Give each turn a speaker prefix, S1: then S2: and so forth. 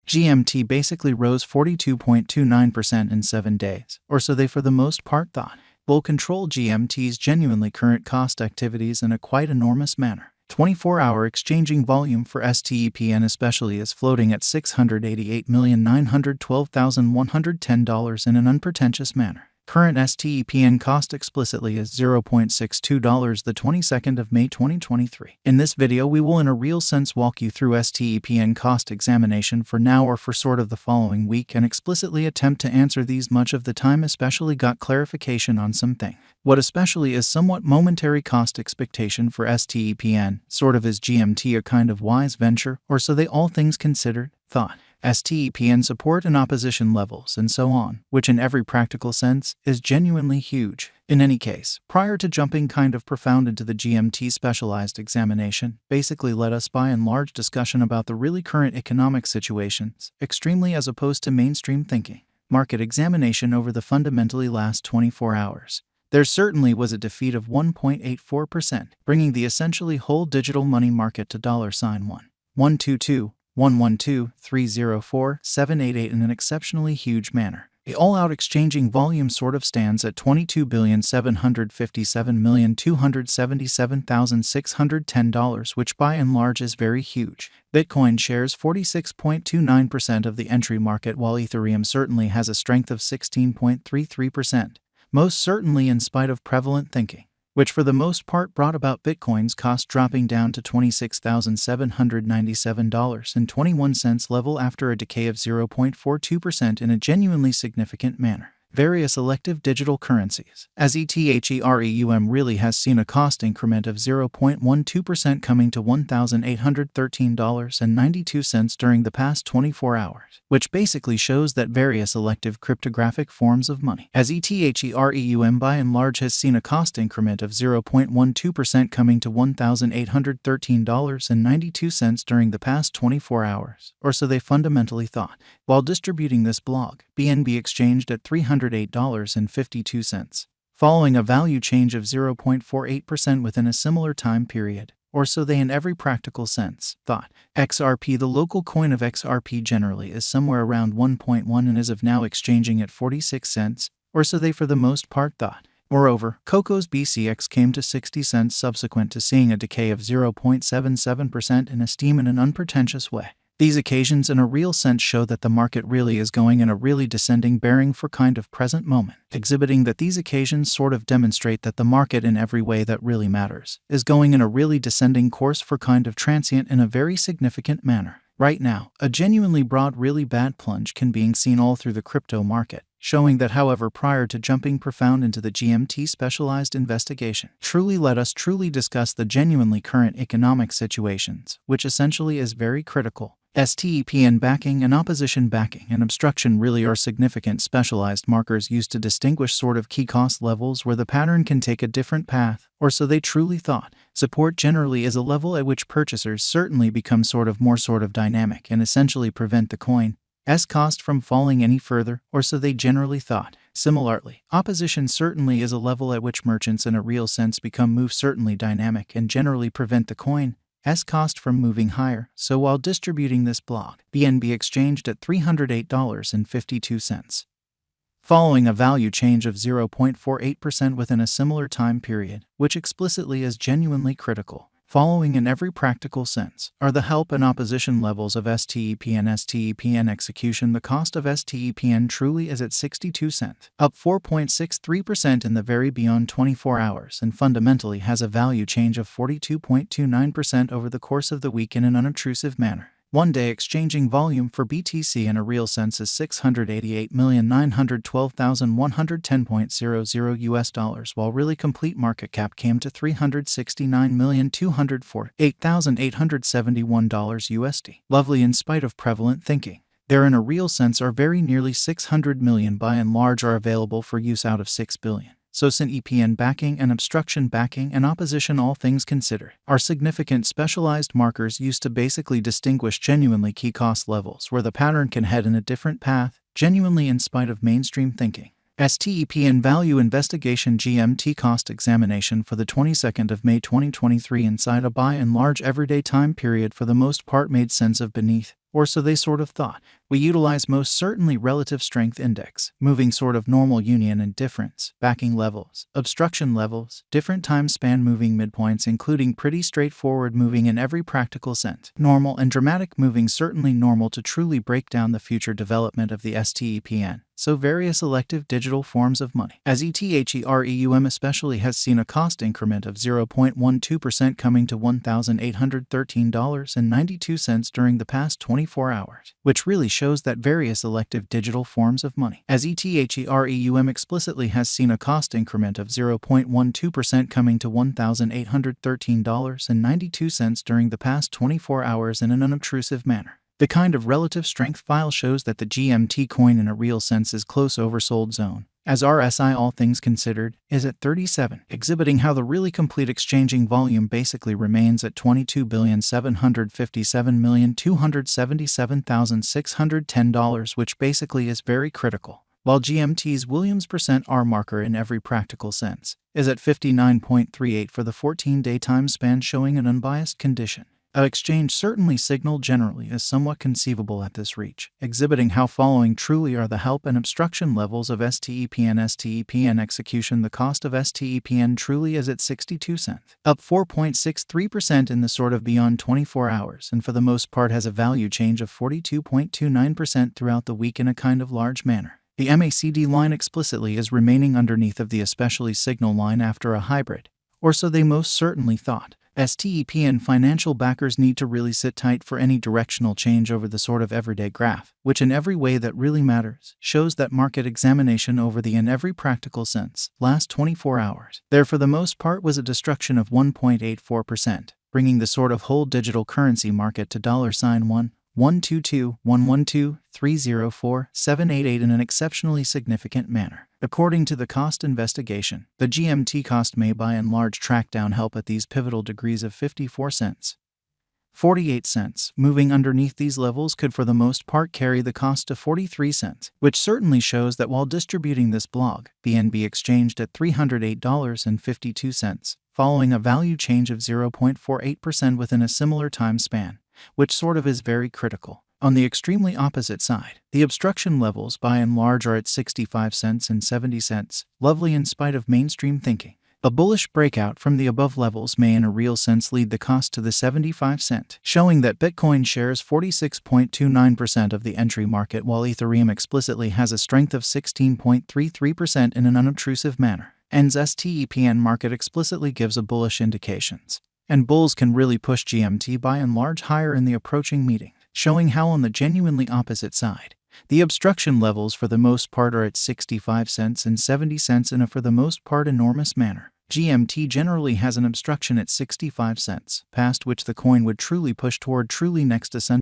S1: GMT basically rose 42.29% in 7 days, or so they for the most part thought. Will control GMT's genuinely current cost activities in a quite enormous manner. 24-hour exchanging volume for STEPN especially is floating at $688,912,110 in an unpretentious manner. Current STEPN cost explicitly is $0.62 the 22nd of May 2023. In this video we will in a real sense walk you through STEPN cost examination for now or for sort of the following week and explicitly attempt to answer these much of the time especially got clarification on something. What especially is somewhat momentary cost expectation for STEPN, sort of is GMT a kind of wise venture, or so they all things considered, thought. STEPN support and opposition levels and so on, which in every practical sense is genuinely huge. In any case, prior to jumping kind of profound into the GMT specialized examination, basically let us by and large discussion about the really current economic situations, extremely as opposed to mainstream thinking. Market examination over the fundamentally last 24 hours. There certainly was a defeat of 1.84%, bringing the essentially whole digital money market to $112,112,304,788 in an exceptionally huge manner. The all-out exchanging volume sort of stands at $22,757,277,610, which by and large is very huge. Bitcoin shares 46.29% of the entry market, while Ethereum certainly has a strength of 16.33%. Most certainly in spite of prevalent thinking, which for the most part brought about Bitcoin's cost dropping down to $26,797.21 level after a decay of 0.42% in a genuinely significant manner. Various elective digital currencies, as Ethereum really has seen a cost increment of 0.12% coming to $1,813.92 during the past 24 hours, which basically shows that various elective cryptographic forms of money, as Ethereum by and large has seen a cost increment of 0.12% coming to $1,813.92 during the past 24 hours, or so they fundamentally thought. While distributing this blog, BNB exchanged at $308.52, following a value change of 0.48% within a similar time period, or so they in every practical sense thought. XRP, the local coin of XRP generally, is somewhere around 1.1 and is of now exchanging at 46 cents, or so they for the most part thought. Moreover, Coco's BCX came to 60 cents subsequent to seeing a decay of 0.77% in esteem in an unpretentious way. These occasions in a real sense show that the market really is going in a really descending bearing for kind of present moment, exhibiting that these occasions sort of demonstrate that the market in every way that really matters is going in a really descending course for kind of transient in a very significant manner. Right now, a genuinely broad really bad plunge can be seen all through the crypto market, showing that however prior to jumping profound into the GMT specialized investigation, let us truly discuss the genuinely current economic situations, which essentially is very critical. STEPN backing and opposition backing and obstruction really are significant specialized markers used to distinguish sort of key cost levels where the pattern can take a different path, or so they truly thought. Support generally is a level at which purchasers certainly become sort of dynamic and essentially prevent the coin's cost from falling any further, or so they generally thought. Similarly, opposition certainly is a level at which merchants in a real sense become certainly dynamic and generally prevent the coin's cost from moving higher, so while distributing this blog, BNB exchanged at $308.52, following a value change of 0.48% within a similar time period, which explicitly is genuinely critical. Following in every practical sense are the help and opposition levels of STEPN execution. The cost of STEPN truly is at 62 cents, up 4.63% in the very beyond 24 hours and fundamentally has a value change of 42.29% over the course of the week in an unobtrusive manner. One-day exchanging volume for BTC in a real sense is $688,912,110.00 while really complete market cap came to $369,248,871 Lovely in spite of prevalent thinking. There in a real sense are very nearly 600 million by and large are available for use out of 6 billion. So STEPN backing and obstruction backing and opposition all things considered are significant specialized markers used to basically distinguish genuinely key cost levels where the pattern can head in a different path, genuinely in spite of mainstream thinking. STEPN Value Investigation GMT Cost Examination for the 22nd of May 2023 inside a by and large everyday time period for the most part made sense of beneath. or so they sort of thought. We utilize most certainly relative strength index, moving sort of normal union and difference, backing levels, obstruction levels, different time span moving midpoints including pretty straightforward moving in every practical sense, normal and dramatic moving certainly normal to truly break down the future development of the stepn. So various elective digital forms of money. As Ethereum especially has seen a cost increment of 0.12% coming to $1,813.92 during the past 24 hours, which really shows that various elective digital forms of money. As Ethereum explicitly has seen a cost increment of 0.12% coming to $1,813.92 during the past 24 hours in an unobtrusive manner. The kind of relative strength file shows that the GMT coin in a real sense is close oversold zone, as RSI all things considered is at 37, exhibiting how the really complete exchanging volume basically remains at $22,757,277,610, which basically is very critical, while GMT's Williams % R marker in every practical sense is at 59.38 for the 14-day time span, showing an unbiased condition. An exchange certainly signal generally is somewhat conceivable at this reach, exhibiting how following truly are the help and obstruction levels of STEPN execution. The cost of STEPN truly is at 62 cents, up 4.63% in the sort of beyond 24 hours, and for the most part has a value change of 42.29% throughout the week in a kind of large manner. The MACD line explicitly is remaining underneath of the especially signal line after a hybrid, or so they most certainly thought. STEPN financial backers need to really sit tight for any directional change over the sort of everyday graph, which in every way that really matters, shows that market examination over the in every practical sense, last 24 hours. There for the most part was a destruction of 1.84%, bringing the sort of whole digital currency market to $1,122,112,304,788 in an exceptionally significant manner. According to the cost investigation, the GMT cost may by and large track down help at these pivotal degrees of 54 cents. 48 cents, moving underneath these levels could for the most part carry the cost to 43 cents, which certainly shows that while distributing this blog, BNB exchanged at $308.52, following a value change of 0.48% within a similar time span, which sort of is very critical. On the extremely opposite side, the obstruction levels by and large are at 65 cents and 70 cents, lovely in spite of mainstream thinking. A bullish breakout from the above levels may in a real sense lead the cost to the 75 cent, showing that Bitcoin shares 46.29% of the entry market while Ethereum explicitly has a strength of 16.33% in an unobtrusive manner. And STEPN market explicitly gives a bullish indications. And bulls can really push GMT by and large higher in the approaching meeting, showing how on the genuinely opposite side, the obstruction levels for the most part are at 65 cents and 70 cents in a for the most part enormous manner. GMT generally has an obstruction at 65 cents, past which the coin would truly push toward truly next ascent.